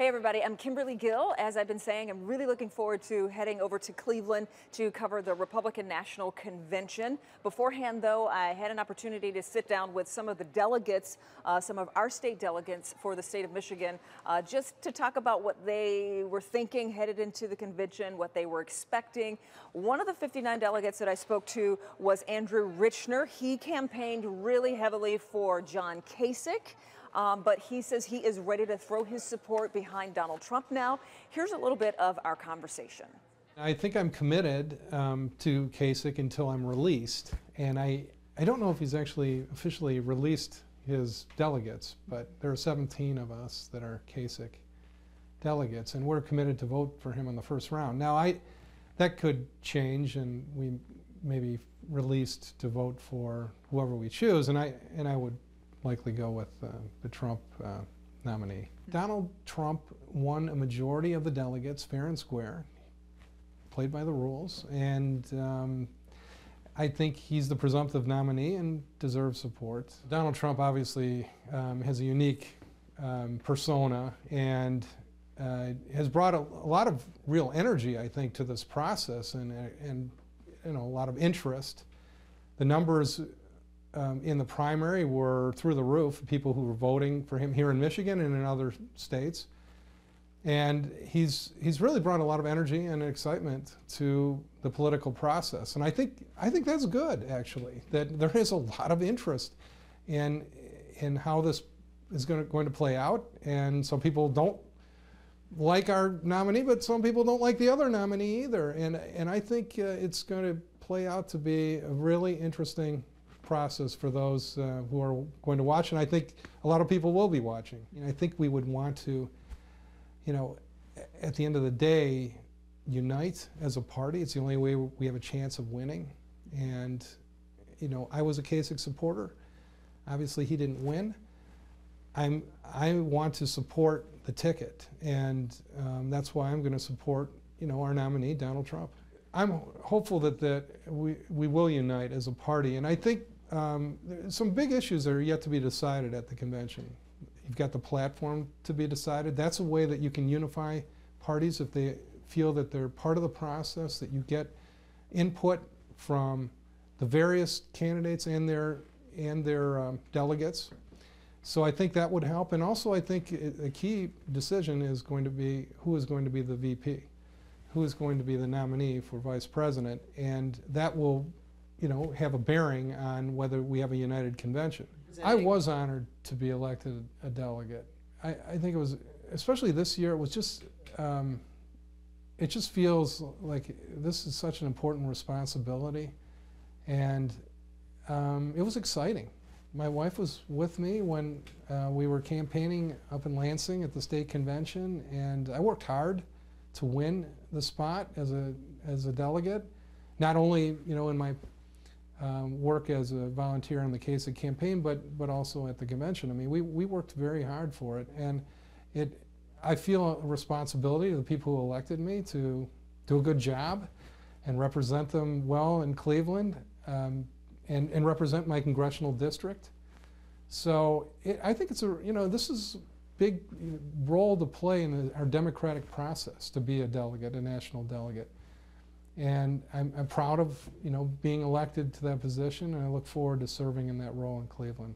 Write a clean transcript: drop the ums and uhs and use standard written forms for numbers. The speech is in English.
Hey everybody, I'm Kimberly Gill. As I've been saying, I'm really looking forward to heading over to Cleveland to cover the Republican National Convention. Beforehand, though, I had an opportunity to sit down with some of the delegates, some of our state delegates for the state of Michigan, just to talk about what they were thinking headed into the convention, what they were expecting. One of the 59 delegates that I spoke to was Andrew Richner. He campaigned really heavily for John Kasich. But he says he is ready to throw his support behind Donald Trump now. Here's a little bit of our conversation. I think I'm committed to Kasich until I'm released. And I don't know if he's actually officially released his delegates, but there are 17 of us that are Kasich delegates, and we're committed to vote for him in the first round. Now, that could change, and we may be released to vote for whoever we choose, and I would likely go with the Trump nominee. Donald Trump won a majority of the delegates, fair and square, played by the rules, and I think he's the presumptive nominee and deserves support. Donald Trump obviously has a unique persona and has brought a lot of real energy, I think, to this process and a lot of interest. The numbers in the primary were through the roof, people who were voting for him here in Michigan and in other states. And he's really brought a lot of energy and excitement to the political process. And I think that's good, actually, that there is a lot of interest in how this is going to play out. And some people don't like our nominee, but some people don't like the other nominee either. And I think it's going to play out to be a really interesting process for those who are going to watch, and I think a lot of people will be watching. I think we would want to, at the end of the day, unite as a party. It's the only way we have a chance of winning. And, I was a Kasich supporter. Obviously, he didn't win. I want to support the ticket, and that's why I'm going to support, our nominee, Donald Trump. I'm hopeful that we will unite as a party, and I think some big issues are yet to be decided at the convention. You've got the platform to be decided. That's a way that you can unify parties if they feel that they're part of the process, that you get input from the various candidates and their delegates. So I think that would help. And also I think a key decision is going to be who is going to be the VP, who is going to be the nominee for vice president, and that will have a bearing on whether we have a united convention. I was honored to be elected a delegate. I think it was, especially this year, it was just, it just feels like this is such an important responsibility, and it was exciting. My wife was with me when we were campaigning up in Lansing at the state convention, and I worked hard to win the spot as a delegate, not only in my work as a volunteer on the Kasich campaign, but also at the convention. I mean, we worked very hard for it, and I feel a responsibility to the people who elected me to do a good job and represent them well in Cleveland and represent my congressional district. So I think it's this is a big role to play in our democratic process, to be a delegate, a national delegate. And I'm proud of being elected to that position, and I look forward to serving in that role in Cleveland.